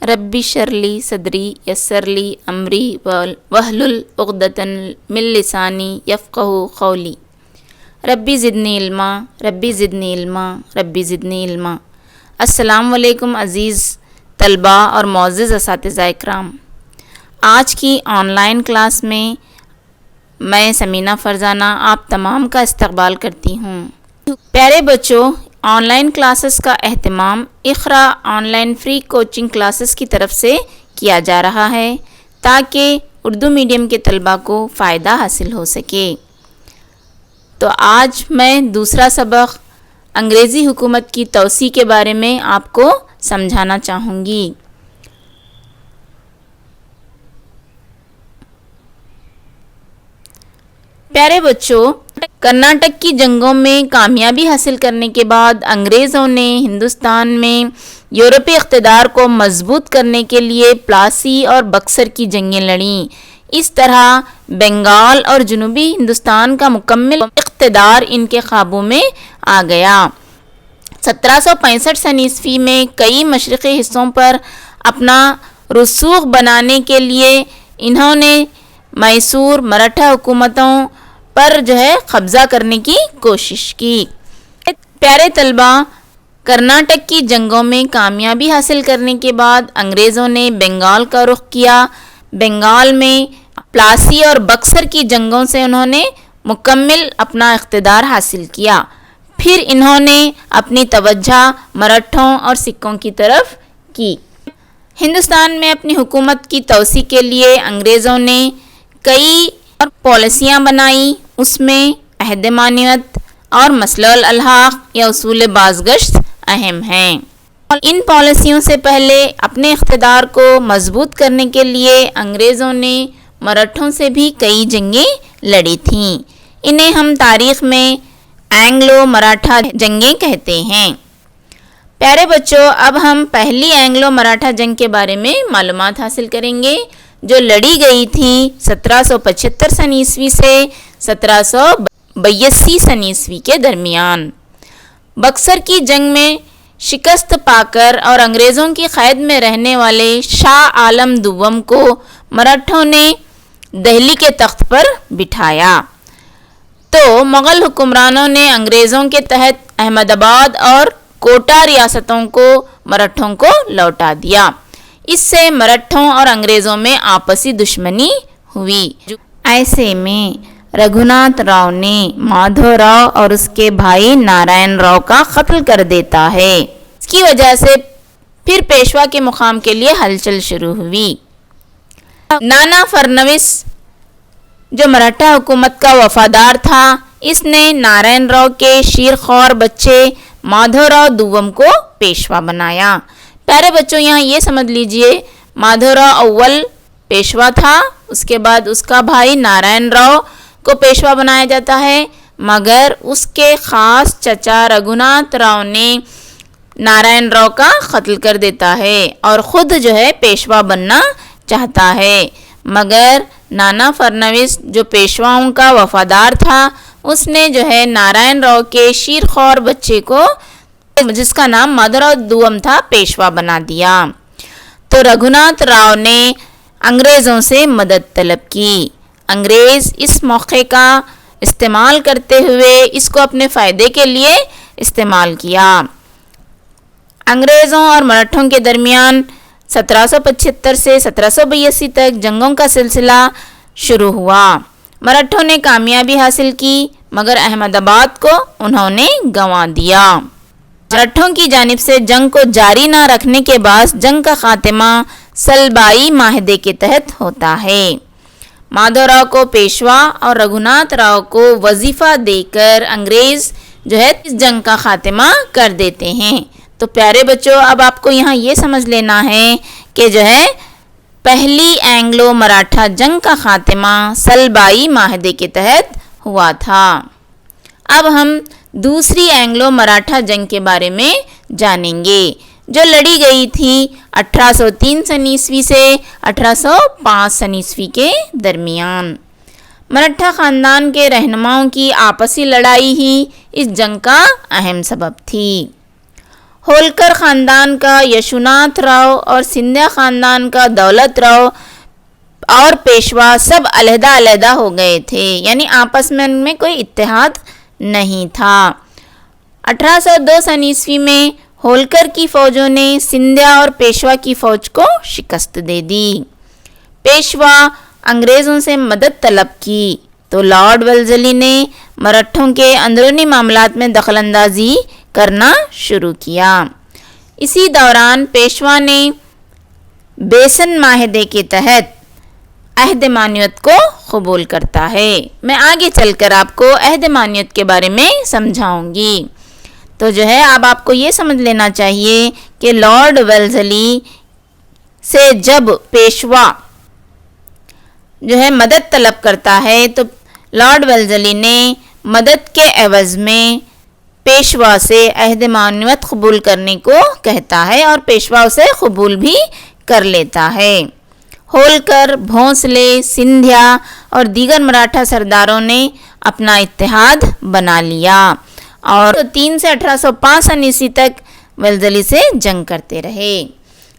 ربی شرلی صدری یسرلی امری وحلل عقدۃ من لسانی یفقہوا قولی ربی زدنی علما ربی زدنی علما ربی زدنی علما۔ السلام علیکم عزیز طلباء اور معزز اساتذہ اکرام، آج کی آن لائن کلاس میں سمینہ فرزانہ آپ تمام کا استقبال کرتی ہوں۔ پیارے بچوں، آن لائن کلاسز کا اہتمام Iqra online free coaching classes کی طرف سے کیا جا رہا ہے تاکہ اردو میڈیم کے طلباء کو فائدہ حاصل ہو سکے۔ تو آج میں دوسرا سبق انگریزی حکومت کی توسیع کے بارے میں آپ کو سمجھانا چاہوں گی۔ پیارے بچوں، کرناٹک کی جنگوں میں کامیابی حاصل کرنے کے بعد انگریزوں نے ہندوستان میں یورپی اقتدار کو مضبوط کرنے کے لیے پلاسی اور بکسر کی جنگیں لڑیں۔ اس طرح بنگال اور جنوبی ہندوستان کا مکمل اقتدار ان کے قابو میں آ گیا۔ 1765 میں کئی مشرقی حصوں پر اپنا رسوخ بنانے کے لیے انہوں نے میسور مراٹھا حکومتوں پر قبضہ کرنے کی کوشش کی۔ پیارے طلباء، کرناٹک کی جنگوں میں کامیابی حاصل کرنے کے بعد انگریزوں نے بنگال کا رخ کیا۔ بنگال میں پلاسی اور بکسر کی جنگوں سے انہوں نے مکمل اپنا اقتدار حاصل کیا۔ پھر انہوں نے اپنی توجہ مراٹھوں اور سکھوں کی طرف کی۔ ہندوستان میں اپنی حکومت کی توسیع کے لیے انگریزوں نے کئی پالیسیاں بنائی۔ اس میں عہد مانعت اور مسلح الحاق یا اصول بازگشت اہم ہیں۔ ان پالیسیوں سے پہلے اپنے اقتدار کو مضبوط کرنے کے لیے انگریزوں نے مراٹھوں سے بھی کئی جنگیں لڑی تھیں۔ انہیں ہم تاریخ میں اینگلو مراٹھا جنگیں کہتے ہیں۔ پیارے بچوں، اب ہم پہلی اینگلو مراٹھا جنگ کے بارے میں معلومات حاصل کریں گے، جو لڑی گئی تھی 1775 سن عیسوی سے 1782 سن عیسوی کے درمیان۔ بکسر کی جنگ میں شکست پا کر اور انگریزوں کی قید میں رہنے والے شاہ عالم دوم کو مراٹھوں نے دہلی کے تخت پر بٹھایا، تو مغل حکمرانوں نے انگریزوں کے تحت احمد آباد اور کوٹا ریاستوں کو مراٹھوں کو لوٹا دیا۔ اس سے مراٹھوں اور انگریزوں میں آپسی دشمنی ہوئی۔ ایسے میں رگھوناتھ راؤ نے مادھو راؤ اور اس کے بھائی نارائن راؤ کا قتل کر دیتا ہے۔ اس کی وجہ سے پھر پیشوا کے مقام کے لیے ہلچل شروع ہوئی۔ نانا فرنوس جو مراٹھا حکومت کا وفادار تھا، اس نے نارائن راؤ کے شیرخوار بچے مادھو راؤ دوم کو پیشوا بنایا۔ پیارے بچوں، یہاں یہ سمجھ لیجئے، مادھو راؤ اول پیشوا تھا، اس کے بعد اس کا بھائی نارائن راؤ کو پیشوا بنایا جاتا ہے، مگر اس کے خاص چچا رگھوناتھ راؤ نے نارائن راؤ کا قتل کر دیتا ہے اور خود پیشوا بننا چاہتا ہے، مگر نانا فرنوس جو پیشواؤں کا وفادار تھا، اس نے نارائن راؤ کے شیرخوار بچے کو، جس کا نام مادھو راؤ دوم تھا، پیشوا بنا دیا۔ تو رگھوناتھ راؤ نے انگریزوں سے مدد طلب کی۔ انگریز اس موقع کا استعمال کرتے ہوئے اس کو اپنے فائدے کے لیے استعمال کیا۔ انگریزوں اور مراٹھوں کے درمیان 1775 سے 1782 تک جنگوں کا سلسلہ شروع ہوا۔ مراٹھوں نے کامیابی حاصل کی، مگر احمد آباد کو انہوں نے گنوا دیا۔ مراٹھوں کی جانب سے جنگ کو جاری نہ رکھنے کے باعث جنگ کا خاتمہ سلبائی معاہدے کے تحت ہوتا ہے۔ مادھو راؤ کو پیشوا اور رگھوناتھ راؤ کو وظیفہ دے کر انگریز اس جنگ کا خاتمہ کر دیتے ہیں۔ تو پیارے بچوں، اب آپ کو یہاں یہ سمجھ لینا ہے کہ پہلی اینگلو مراٹھا جنگ کا خاتمہ سلبائی معاہدے کے تحت ہوا تھا۔ اب ہم دوسری اینگلو مراٹھا جنگ کے بارے میں جانیں گے، جو لڑی گئی تھی 1803 سن عیسوی سے 1805 سن عیسوی کے درمیان۔ مراٹھا خاندان کے رہنماؤں کی آپسی لڑائی ہی اس جنگ کا اہم سبب تھی۔ ہولکر خاندان کا یشوناتھ راؤ اور سندھیا خاندان کا دولت راؤ اور پیشوا سب علیحدہ علیحدہ ہو گئے تھے، یعنی آپس میں ان میں کوئی اتحاد نہیں تھا۔ 1802 سن عیسوی میں ہولکر کی فوجوں نے سندھیا اور پیشوا کی فوج کو شکست دے دی۔ پیشوا انگریزوں سے مدد طلب کی تو لارڈ ویلزلی نے مرہٹھوں کے اندرونی معاملات میں دخل اندازی کرنا شروع کیا۔ اسی دوران پیشوا نے بیسن معاہدے کے تحت عہد مانویت کو قبول کرتا ہے۔ میں آگے چل کر آپ کو عہد مانویت کے بارے میں سمجھاؤں گی۔ تو جو ہے اب آپ کو یہ سمجھ لینا چاہیے کہ لارڈ ویلزلی سے جب پیشوا جو ہے مدد طلب کرتا ہے تو لارڈ ویلزلی نے مدد کے عوض میں پیشوا سے عہد مانویت قبول کرنے کو کہتا ہے اور پیشوا اسے قبول بھی کر لیتا ہے۔ ہولکر، بھونسلے، سندھیا اور دیگر مراٹھا سرداروں نے اپنا اتحاد بنا لیا اور 3 سے 1805 سن عیسوی تک ویلزلی سے جنگ کرتے رہے۔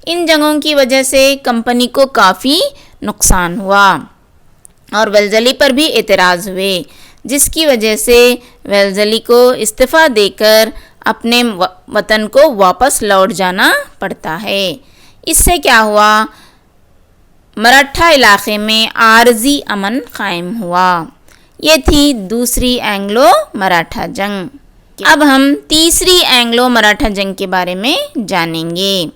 ان جنگوں کی وجہ سے کمپنی کو کافی نقصان ہوا اور ویلزلی پر بھی اعتراض ہوئے، جس کی وجہ سے ویلزلی کو استعفیٰ دے کر اپنے وطن کو واپس لوٹ جانا پڑتا ہے۔ اس سے کیا ہوا؟ مراٹھا علاقے میں عارضی امن قائم ہوا۔ یہ تھی دوسری اینگلو مراٹھا جنگ۔ اب ہم تیسری اینگلو مراٹھا جنگ کے بارے میں جانیں گے۔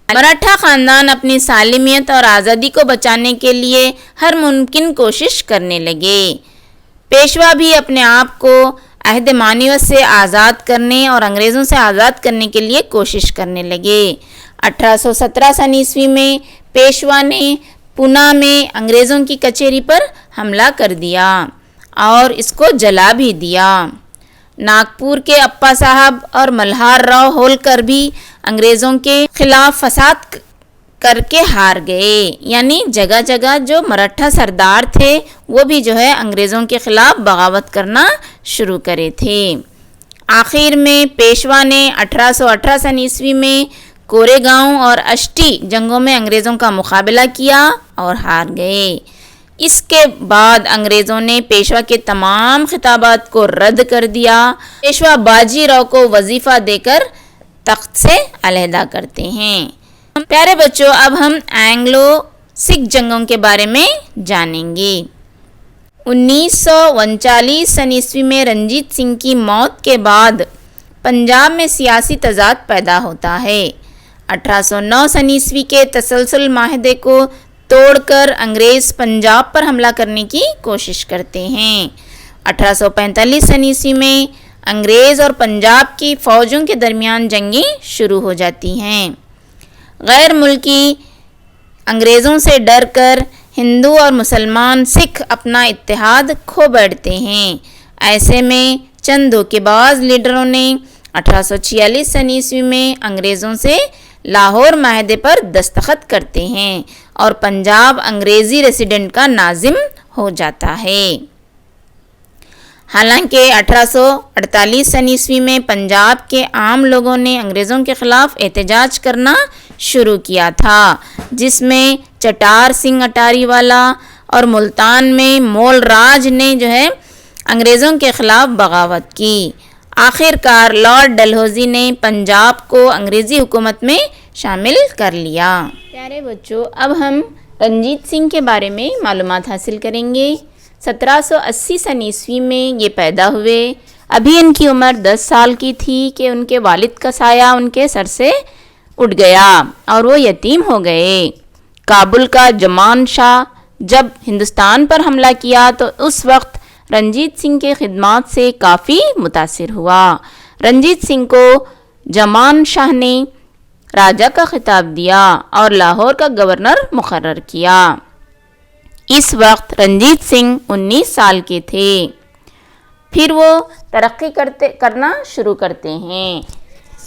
مراٹھا خاندان اپنی سالمیت اور آزادی کو بچانے کے لیے ہر ممکن کوشش کرنے لگے۔ پیشوا بھی اپنے آپ کو عہد مانویت سے آزاد کرنے اور انگریزوں سے آزاد کرنے کے لیے کوشش کرنے لگے۔ 1817 سن عیسوی میں پیشوا نے پونا میں انگریزوں کی کچہری پر حملہ کر دیا اور اس کو جلا بھی دیا۔ ناگپور کے اپا صاحب اور ملہار راؤ ہولکر بھی انگریزوں کے خلاف فساد کر کے ہار گئے، یعنی جگہ جگہ جو مراٹھا سردار تھے وہ بھی جو ہے انگریزوں کے خلاف بغاوت کرنا شروع کرے تھے۔ آخر میں پیشوا نے 1818 سن عیسوی میں کورے گاؤں اور اشٹی جنگوں میں انگریزوں کا مقابلہ کیا اور ہار گئے۔ اس کے بعد انگریزوں نے پیشوا کے تمام خطابات کو رد کر دیا۔ پیشوا باجی راؤ کو وظیفہ دے کر تخت سے علیحدہ کرتے ہیں۔ پیارے بچوں، اب ہم اینگلو سکھ جنگوں کے بارے میں جانیں گے۔ 1939 سن عیسوی میں رنجیت سنگھ کی موت کے بعد پنجاب میں سیاسی تضاد پیدا ہوتا ہے۔ 1809 سن عیسوی کے تسلسل معاہدے کو توڑ کر انگریز پنجاب پر حملہ کرنے کی کوشش کرتے ہیں۔ 1845 سن عیسوی میں انگریز اور پنجاب کی فوجوں کے درمیان جنگیں شروع ہو جاتی ہیں۔ غیر ملکی انگریزوں سے ڈر کر ہندو اور مسلمان سکھ اپنا اتحاد کھو بیٹھتے ہیں۔ ایسے میں چند دھوکے باز لیڈروں نے 1846 سن عیسوی میں انگریزوں سے لاہور معاہدے پر دستخط کرتے ہیں اور پنجاب انگریزی ریزیڈنٹ کا ناظم ہو جاتا ہے۔ حالانکہ 1848 سن عیسوی میں پنجاب کے عام لوگوں نے انگریزوں کے خلاف احتجاج کرنا شروع کیا تھا، جس میں چٹار سنگھ اٹاری والا اور ملتان میں مول راج نے جو ہے انگریزوں کے خلاف بغاوت کی۔ آخر کار لارڈ ڈلہوزی نے پنجاب کو انگریزی حکومت میں شامل کر لیا۔ پیارے بچوں، اب ہم رنجیت سنگھ کے بارے میں معلومات حاصل کریں گے۔ 1780 سن عیسوی میں یہ پیدا ہوئے۔ ابھی ان کی عمر 10 سال کی تھی کہ ان کے والد کا سایہ ان کے سر سے اٹھ گیا اور وہ یتیم ہو گئے۔ کابل کا جمان شاہ جب ہندوستان پر حملہ کیا تو اس وقت رنجیت سنگھ کے خدمات سے کافی متاثر ہوا۔ رنجیت سنگھ کو جمان شاہ نے راجا کا خطاب دیا اور لاہور کا گورنر مقرر کیا۔ اس وقت رنجیت سنگھ 19 سال کے تھے۔ پھر وہ ترقی کرنا شروع کرتے ہیں۔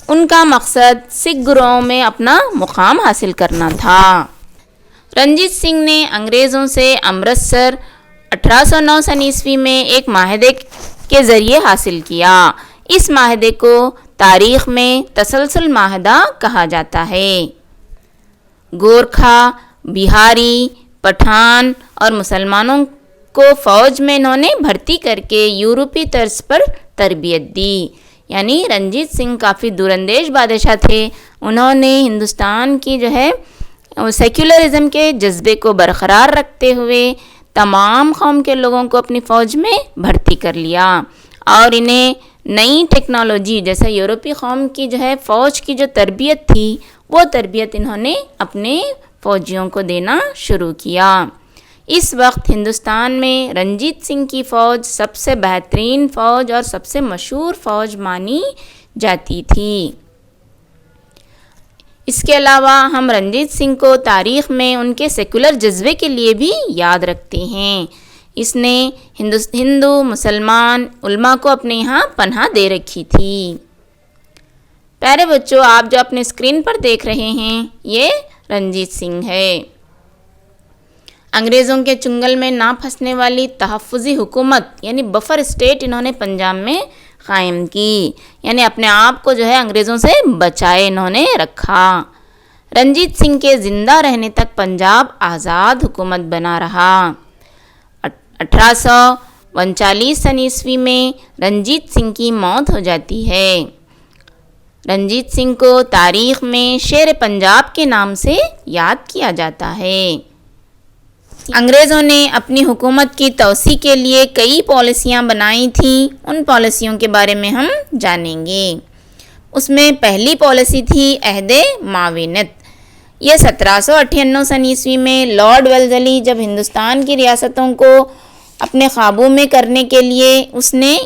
ان کا مقصد سکھ گروہوں میں اپنا مقام حاصل کرنا تھا۔ رنجیت سنگھ نے انگریزوں سے امرتسر 1809 سن عیسوی میں ایک معاہدے کے ذریعے حاصل کیا۔ اس معاہدے کو تاریخ میں تسلسل معاہدہ کہا جاتا ہے۔ گورکھا، بہاری، پٹھان اور مسلمانوں کو فوج میں انہوں نے بھرتی کر کے یورپی طرز پر تربیت دی۔ یعنی رنجیت سنگھ کافی دور اندیش بادشاہ تھے، انہوں نے ہندوستان کی سیکولرزم کے جذبے کو برقرار رکھتے ہوئے تمام قوم کے لوگوں کو اپنی فوج میں بھرتی کر لیا اور انہیں نئی ٹیکنالوجی جیسے یورپی قوم کی فوج کی جو تربیت تھی وہ تربیت انہوں نے اپنے فوجیوں کو دینا شروع کیا۔ اس وقت ہندوستان میں رنجیت سنگھ کی فوج سب سے بہترین فوج اور سب سے مشہور فوج مانی جاتی تھی۔ اس کے علاوہ ہم رنجیت سنگھ کو تاریخ میں ان کے سیکولر جذبے کے لیے بھی یاد رکھتے ہیں۔ اس نے ہندو مسلمان علماء کو اپنے یہاں پناہ دے رکھی تھی۔ پیارے بچوں، آپ جو اپنے اسکرین پر دیکھ رہے ہیں یہ رنجیت سنگھ ہے۔ انگریزوں کے چنگل میں نہ پھنسنے والی تحفظی حکومت یعنی بفر اسٹیٹ انہوں نے پنجاب میں قائم کی، یعنی اپنے آپ کو انگریزوں سے بچائے انہوں نے رکھا۔ رنجیت سنگھ کے زندہ رہنے تک پنجاب آزاد حکومت بنا رہا۔ 1839 میں رنجیت سنگھ کی موت ہو جاتی ہے۔ رنجیت سنگھ کو تاریخ میں شیر پنجاب کے نام سے یاد کیا جاتا ہے۔ انگریزوں نے اپنی حکومت کی توسیع کے لیے کئی پالیسیاں بنائی تھیں، ان پالیسیوں کے بارے میں ہم جانیں گے۔ اس میں پہلی پالیسی تھی عہد معاونت۔ یہ 1798 میں لارڈ ویلزلی جب ہندوستان کی ریاستوں کو اپنے قابو میں کرنے کے لیے اس نے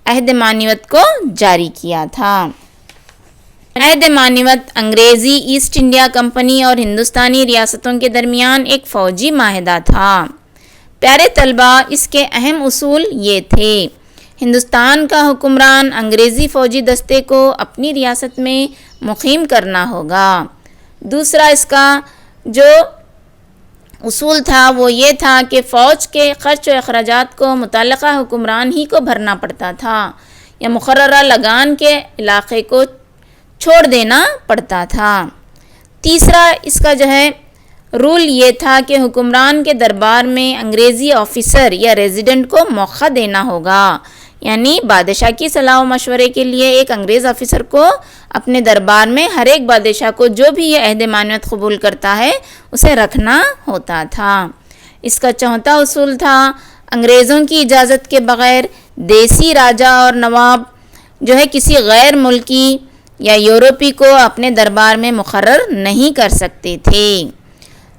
عہد معاونت کو جاری کیا تھا۔ عہد معاونت انگریزی ایسٹ انڈیا کمپنی اور ہندوستانی ریاستوں کے درمیان ایک فوجی معاہدہ تھا۔ پیارے طلبہ، اس کے اہم اصول یہ تھے: ہندوستان کا حکمران انگریزی فوجی دستے کو اپنی ریاست میں مقیم کرنا ہوگا۔ دوسرا اس کا جو اصول تھا وہ یہ تھا کہ فوج کے خرچ و اخراجات کو متعلقہ حکمران ہی کو بھرنا پڑتا تھا یا مقررہ لگان کے علاقے کو چھوڑ دینا پڑتا تھا۔ تیسرا اس کا رول یہ تھا کہ حکمران کے دربار میں انگریزی آفیسر یا ریزیڈنٹ کو موقع دینا ہوگا، یعنی بادشاہ کی صلاح و مشورے کے لیے ایک انگریز آفیسر کو اپنے دربار میں ہر ایک بادشاہ کو جو بھی یہ عہد معاونت قبول کرتا ہے اسے رکھنا ہوتا تھا۔ اس کا چوتھا اصول تھا انگریزوں کی اجازت کے بغیر دیسی راجا اور نواب کسی غیر ملکی یا یورپی کو اپنے دربار میں مقرر نہیں کر سکتے تھے۔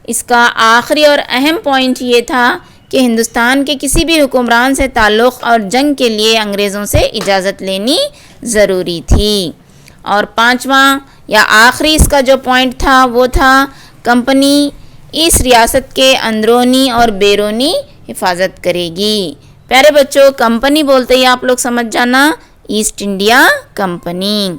اس کا آخری اور اہم پوائنٹ یہ تھا کہ ہندوستان کے کسی بھی حکمران سے تعلق اور جنگ کے لیے انگریزوں سے اجازت لینی ضروری تھی۔ اور پانچواں یا آخری اس کا جو پوائنٹ تھا وہ تھا کمپنی اس ریاست کے اندرونی اور بیرونی حفاظت کرے گی۔ پیارے بچوں، کمپنی بولتے ہی آپ لوگ سمجھ جانا ایسٹ انڈیا کمپنی۔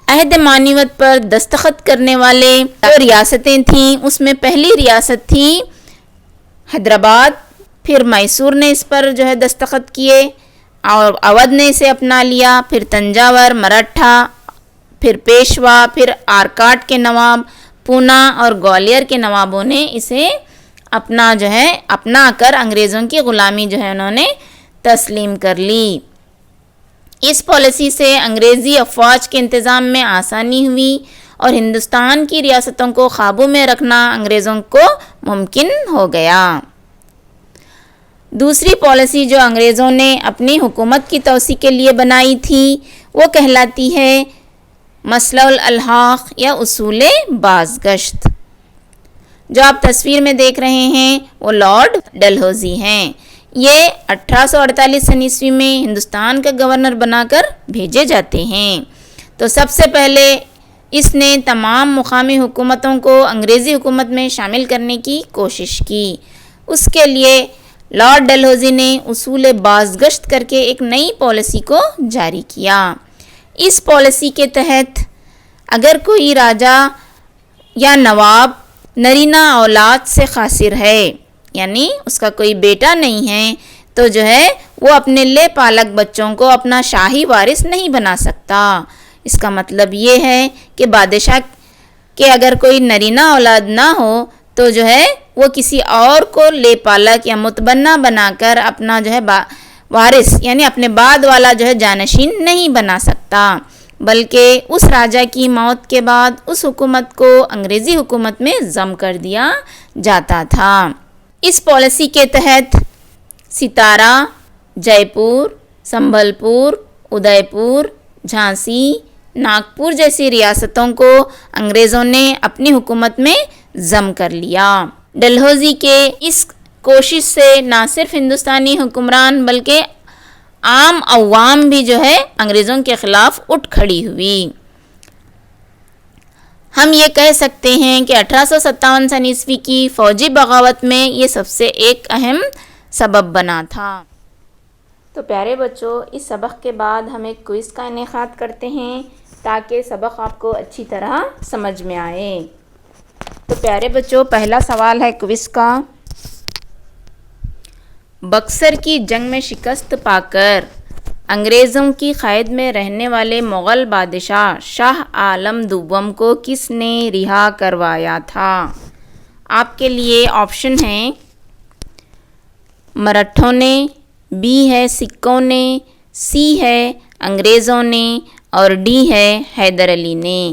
عہد معاونت پر دستخط کرنے والے جو ریاستیں تھیں اس میں پہلی ریاست تھی حیدرآباد، پھر میسور نے اس پر دستخط کیے اور اودھ نے اسے اپنا لیا، پھر تنجاور، مراٹھا، پھر پیشوا، پھر آرکاٹ کے نواب، پونا اور گوالیر کے نوابوں نے اسے اپنا کر انگریزوں کی غلامی انہوں نے تسلیم کر لی۔ اس پالیسی سے انگریزی افواج کے انتظام میں آسانی ہوئی اور ہندوستان کی ریاستوں کو قابو میں رکھنا انگریزوں کو ممکن ہو گیا۔ دوسری پالیسی جو انگریزوں نے اپنی حکومت کی توسیع کے لیے بنائی تھی وہ کہلاتی ہے مسلح الالحاق یا اصول بازگشت۔ جو آپ تصویر میں دیکھ رہے ہیں وہ لارڈ ڈلہوزی ہیں۔ یہ 1848 میں ہندوستان کا گورنر بنا کر بھیجے جاتے ہیں۔ تو سب سے پہلے اس نے تمام مقامی حکومتوں کو انگریزی حکومت میں شامل کرنے کی کوشش کی۔ اس کے لیے لارڈ ڈلہوزی نے اصول بازگشت کر کے ایک نئی پالیسی کو جاری کیا۔ اس پالیسی کے تحت اگر کوئی راجا یا نواب نرینہ اولاد سے قاصر ہے، یعنی اس کا کوئی بیٹا نہیں ہے، تو وہ اپنے لے پالک بچوں کو اپنا شاہی وارث نہیں بنا سکتا۔ اس کا مطلب یہ ہے کہ بادشاہ کے اگر کوئی نرینہ اولاد نہ ہو تو جو ہے وہ کسی اور کو لے پالک یا متبنہ بنا کر اپنا جو ہے وارث یعنی اپنے بعد والا جو ہے جانشین نہیں بنا سکتا، بلکہ اس راجا کی موت کے بعد اس حکومت کو انگریزی حکومت میں ضم کر دیا جاتا تھا۔ اس پالیسی کے تحت ستارہ، جے پور، سنبھل پور، ادے پور، جھانسی، ناگپور جیسی ریاستوں کو انگریزوں نے اپنی حکومت میں ضم کر لیا۔ ڈلہوزی کے اس کوشش سے نہ صرف ہندوستانی حکمران بلکہ عام عوام بھی جو ہے انگریزوں کے خلاف اٹھ کھڑی ہوئی۔ ہم یہ کہہ سکتے ہیں کہ 1857 سن عیسوی کی فوجی بغاوت میں یہ سب سے ایک اہم سبب بنا تھا۔ تو پیارے بچوں، اس سبق کے بعد ہم ایک کوئز کا انعقاد کرتے ہیں تاکہ سبق آپ کو اچھی طرح سمجھ میں آئے۔ تو پیارے بچوں، پہلا سوال ہے کوئز کا، بکسر کی جنگ میں شکست پا کر انگریزوں کی قید میں رہنے والے مغل بادشاہ شاہ عالم دوم کو کس نے رہا کروایا تھا؟ آپ کے لیے آپشن ہیں، مرہٹھوں نے، بی ہے سکھوں نے، سی ہے انگریزوں نے اور ڈی ہے حیدر علی نے۔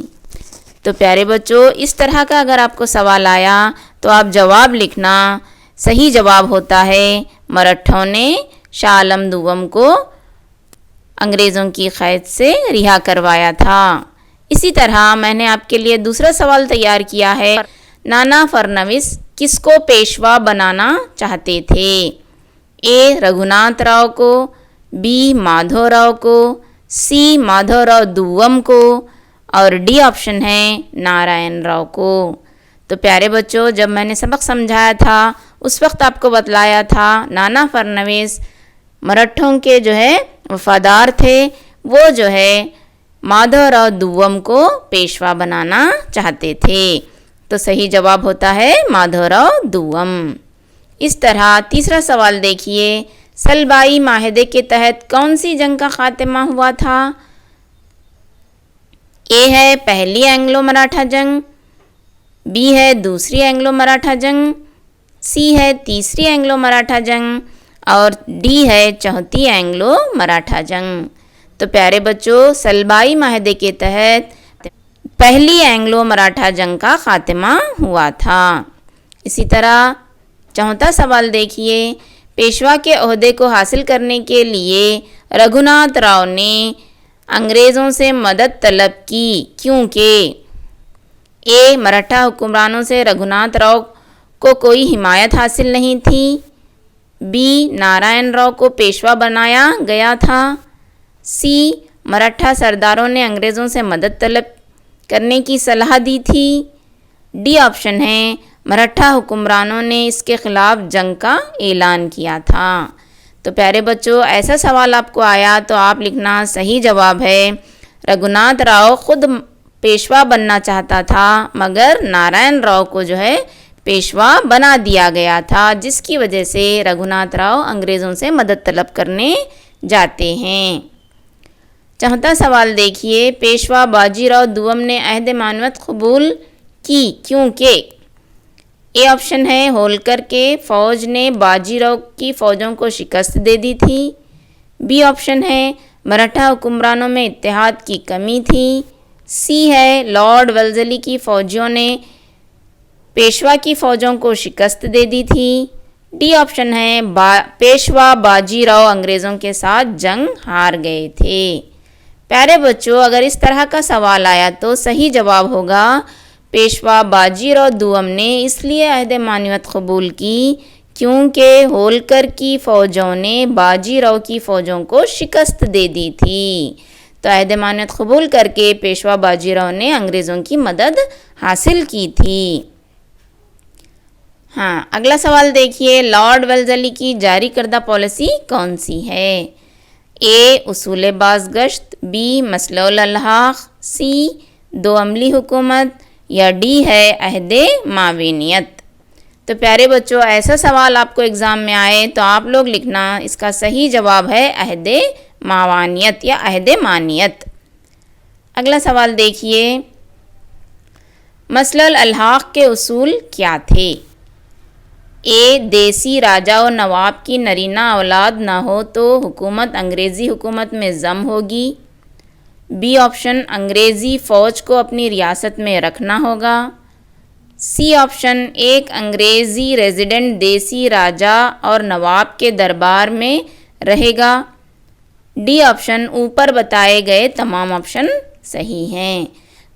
تو پیارے بچوں، اس طرح کا اگر آپ کو سوال آیا تو آپ جواب لکھنا۔ صحیح جواب ہوتا ہے مرہٹھوں نے شاہ عالم دوم کو انگریزوں کی قید سے رہا کروایا تھا۔ اسی طرح میں نے آپ کے لیے دوسرا سوال تیار کیا ہے، نانا فرنوس کس کو پیشوا بنانا چاہتے تھے؟ اے رگھوناتھ راؤ کو، بی مادھو راؤ کو، سی مادھو راؤ دوم کو اور ڈی آپشن ہے نارائن راؤ کو۔ تو پیارے بچوں، جب میں نے سبق سمجھایا تھا اس وقت آپ کو بتلایا تھا نانا فرنوس مرہٹھوں کے جو ہے وفادار تھے، وہ جو ہے مادھو راؤ دوم کو پیشوا بنانا چاہتے تھے۔ تو صحیح جواب ہوتا ہے مادھو راؤ دوم۔ اس طرح تیسرا سوال دیکھیے، سلبائی معاہدے کے تحت کون سی جنگ کا خاتمہ ہوا تھا؟ اے ہے پہلی اینگلو مراٹھا جنگ، بی ہے دوسری اینگلو مراٹھا جنگ، سی ہے تیسری اینگلو مراٹھا جنگ اور ڈی ہے چوتھی اینگلو مراٹھا جنگ۔ تو پیارے بچوں، سلبائی معاہدے کے تحت پہلی اینگلو مراٹھا جنگ کا خاتمہ ہوا تھا۔ اسی طرح چوتھا سوال دیکھیے، پیشوا کے عہدے کو حاصل کرنے کے لیے رگھوناتھ راؤ نے انگریزوں سے مدد طلب کی کیونکہ اے مرہٹھا حکمرانوں سے رگھوناتھ راؤ کو کوئی حمایت حاصل نہیں تھی، بی نارائن راؤ کو پیشوا بنایا گیا تھا، سی مرہٹھا سرداروں نے انگریزوں سے مدد طلب کرنے کی صلاح دی تھی، ڈی آپشن ہے مرہٹھا حکمرانوں نے اس کے خلاف جنگ کا اعلان کیا تھا۔ تو پیارے بچوں، ایسا سوال آپ کو آیا تو آپ لکھنا صحیح جواب ہے رگھوناتھ راؤ خود پیشوا بننا چاہتا تھا مگر نارائن راؤ کو جو ہے پیشوا بنا دیا گیا تھا، جس کی وجہ سے رگھوناتھ راؤ انگریزوں سے مدد طلب کرنے جاتے ہیں۔ چوتھا سوال دیکھیے، پیشوا باجی راؤ دوم نے عہد معنویت قبول کی کیونکہ اے آپشن ہے ہولکر کے فوج نے باجی راؤ کی فوجوں کو شکست دے دی تھی، بی آپشن ہے مرہٹھا حکمرانوں میں اتحاد کی کمی تھی، سی ہے لارڈ ولزلی کی فوجیوں نے پیشوا کی فوجوں کو شکست دے دی تھی، ڈی آپشن ہے پیشوا باجی راؤ انگریزوں کے ساتھ جنگ ہار گئے تھے۔ پیارے بچوں، اگر اس طرح کا سوال آیا تو صحیح جواب ہوگا پیشوا باجی راؤ دوم نے اس لیے عہد معنویت قبول کی کیونکہ ہولکر کی فوجوں نے باجی راؤ کی فوجوں کو شکست دے دی تھی۔ تو عہد معنویت قبول کر کے پیشوا باجی راؤ نے انگریزوں کی مدد حاصل کی تھی۔ اگلا سوال دیکھیے، لارڈ ویلزلی کی جاری کردہ پالیسی کون سی ہے؟ اے اصول بازگشت، بی مسلح الالحاق، سی دو عملی حکومت یا ڈی ہے عہد معاونیت۔ تو پیارے بچوں ایسا سوال آپ کو ایگزام میں آئے تو آپ لوگ لکھنا اس کا صحیح جواب ہے عہد معاونیت یا عہد مانیت۔ اگلا سوال دیکھیے، مسئلہ الالحاق کے اصول کیا تھے؟ اے، دیسی راجا اور نواب کی نرینہ اولاد نہ ہو تو حکومت انگریزی حکومت میں ضم ہوگی۔ بی آپشن، انگریزی فوج کو اپنی ریاست میں رکھنا ہوگا۔ سی آپشن، ایک انگریزی ریزیڈنٹ دیسی راجا اور نواب کے دربار میں رہے گا۔ ڈی آپشن، اوپر بتائے گئے تمام آپشن صحیح ہیں۔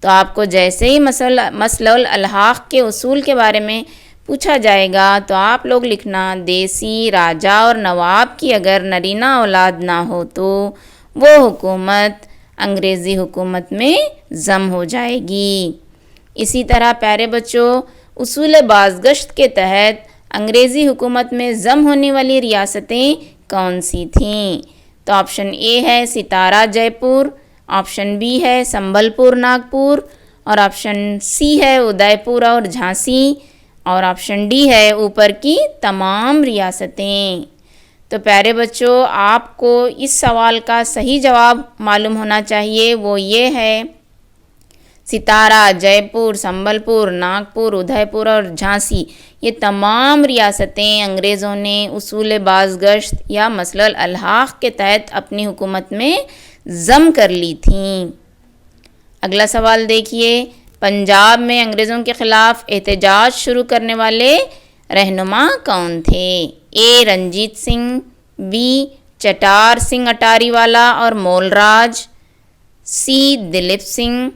تو آپ کو جیسے ہی مسئلہ الالحاق کے اصول کے بارے میں پوچھا جائے گا تو آپ لوگ لکھنا دیسی راجا اور نواب کی اگر نرینہ اولاد نہ ہو تو وہ حکومت انگریزی حکومت میں ضم ہو جائے گی۔ اسی طرح پیارے بچوں، اصول بازگشت کے تحت انگریزی حکومت میں ضم ہونے والی ریاستیں کون سی تھیں؟ تو آپشن اے ہے ستارہ جے پور، آپشن بی ہے سنبل پور ناگپور، اور آپشن سی ہے ادے پور اور جھانسی، اور آپشن ڈی ہے اوپر کی تمام ریاستیں۔ تو پیارے بچوں، آپ کو اس سوال کا صحیح جواب معلوم ہونا چاہیے، وہ یہ ہے ستارہ، جے پور، سنبل پور، ناگپور، ادے پور اور جھانسی، یہ تمام ریاستیں انگریزوں نے اصول بازگشت یا مسئلہ الالحاق کے تحت اپنی حکومت میں ضم کر لی تھیں۔ اگلا سوال دیکھیے، پنجاب میں انگریزوں کے خلاف احتجاج شروع کرنے والے رہنما کون تھے؟ اے، رنجیت سنگھ، بی، چٹار سنگھ اٹاری والا اور مول راج، سی، دلیپ سنگھ،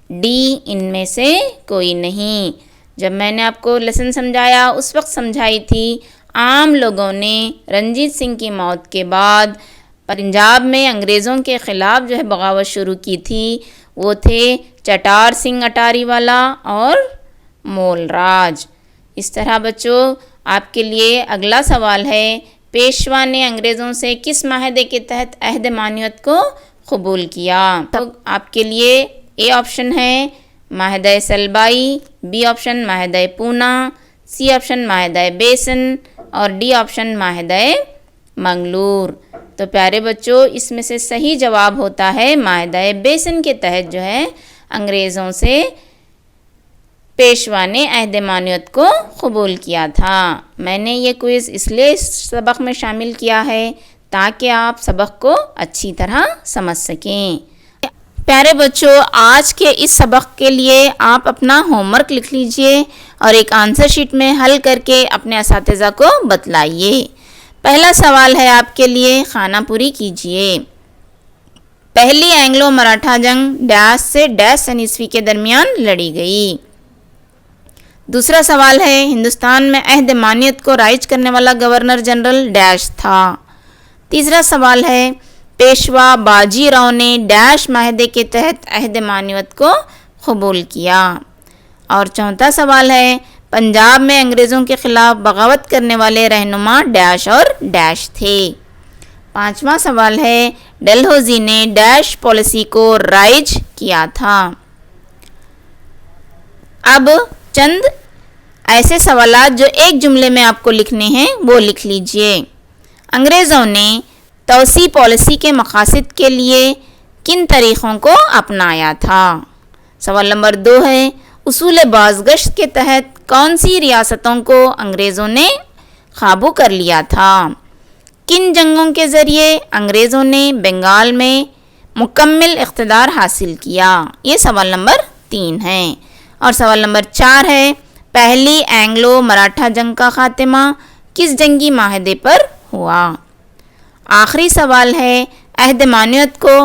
ڈی، ان میں سے کوئی نہیں۔ جب میں نے آپ کو لیسن سمجھایا اس وقت سمجھائی تھی عام لوگوں نے رنجیت سنگھ کی موت کے بعد پنجاب میں انگریزوں کے خلاف جو ہے بغاوت شروع کی تھی، وہ تھے چٹار سنگھ اٹاری والا اور مول راج۔ اس طرح بچوں آپ کے لیے اگلا سوال ہے، پیشوا نے انگریزوں سے کس معاہدے کے تحت عہد مانیت کو قبول کیا؟ تو آپ کے لیے اے آپشن ہے معاہدہ سلبائی، بی آپشن معاہدہ پونا، سی آپشن معاہدہ بیسن اور ڈی آپشن معاہدہ منگلور۔ تو پیارے بچوں اس میں سے صحیح جواب ہوتا ہے معاہدہ بیسن کے تحت جو ہے انگریزوں سے پیشوا نے عہد مانیت کو قبول کیا تھا۔ میں نے یہ کوئز اس لیے اس سبق میں شامل کیا ہے تاکہ آپ سبق کو اچھی طرح سمجھ سکیں۔ پیارے بچوں آج کے اس سبق کے لیے آپ اپنا ہوم ورک لکھ لیجئے اور ایک آنسر شیٹ میں حل کر کے اپنے اساتذہ کو بتلائیے۔ پہلا سوال ہے آپ کے لیے، خانہ پوری کیجئے۔ پہلی اینگلو مراٹھا جنگ ڈیش سے ڈیش سن عیسوی کے درمیان لڑی گئی۔ دوسرا سوال ہے، ہندوستان میں عہد مانیت کو رائج کرنے والا گورنر جنرل ڈیش تھا۔ تیسرا سوال ہے، پیشوا باجی راؤ نے ڈیش معاہدے کے تحت عہد مانیت کو قبول کیا۔ اور چوتھا سوال ہے، پنجاب میں انگریزوں کے خلاف بغاوت کرنے والے رہنما ڈیش اور ڈیش تھے۔ پانچواں سوال ہے، ڈلہوزی نے ڈیش پالیسی کو رائج کیا تھا۔ اب چند ایسے سوالات جو ایک جملے میں آپ کو لکھنے ہیں وہ لکھ لیجئے۔ انگریزوں نے توسیع پالیسی کے مقاصد کے لیے کن طریقوں کو اپنایا تھا؟ سوال نمبر 2 ہے، اصول بازگشت کے تحت کون سی ریاستوں کو انگریزوں نے قابو کر لیا تھا؟ کن جنگوں کے ذریعے انگریزوں نے بنگال میں مکمل اقتدار حاصل کیا؟ یہ سوال نمبر 3 ہے۔ اور سوال نمبر 4 ہے، پہلی اینگلو مراٹھا جنگ کا خاتمہ کس جنگی معاہدے پر ہوا؟ آخری سوال ہے، عہد مانیت کو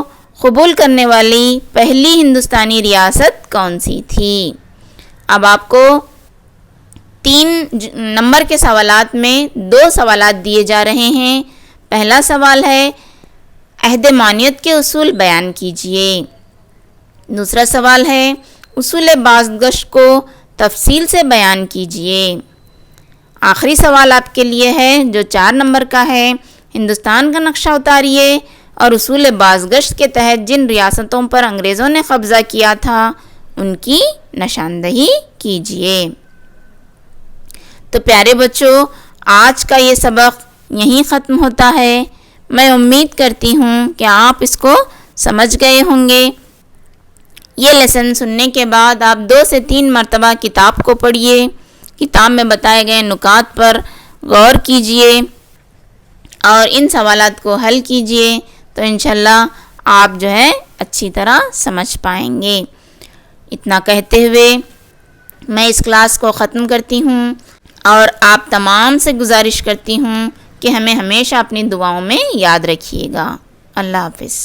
قبول کرنے والی پہلی ہندوستانی ریاست کون سی تھی؟ اب آپ کو 3 نمبر کے سوالات میں 2 سوالات دیے جا رہے ہیں۔ پہلا سوال ہے، عہد مانیت کے اصول بیان کیجئے۔ دوسرا سوال ہے، اصول بازگشت کو تفصیل سے بیان کیجئے۔ آخری سوال آپ کے لیے ہے جو 4 نمبر کا ہے، ہندوستان کا نقشہ اتاریے اور اصول بازگشت کے تحت جن ریاستوں پر انگریزوں نے قبضہ کیا تھا ان کی نشاندہی کیجئے۔ تو پیارے بچوں، آج کا یہ سبق یہیں ختم ہوتا ہے۔ میں امید کرتی ہوں کہ آپ اس کو سمجھ گئے ہوں گے۔ یہ لیسن سننے کے بعد آپ 2 سے 3 مرتبہ کتاب کو پڑھیے، کتاب میں بتائے گئے نکات پر غور کیجئے اور ان سوالات کو حل کیجئے، تو انشاءاللہ آپ جو ہے اچھی طرح سمجھ پائیں گے۔ اتنا کہتے ہوئے میں اس کلاس کو ختم کرتی ہوں اور آپ تمام سے گزارش کرتی ہوں کہ ہمیں ہمیشہ اپنی دعاؤں میں یاد رکھیے گا۔ اللہ حافظ۔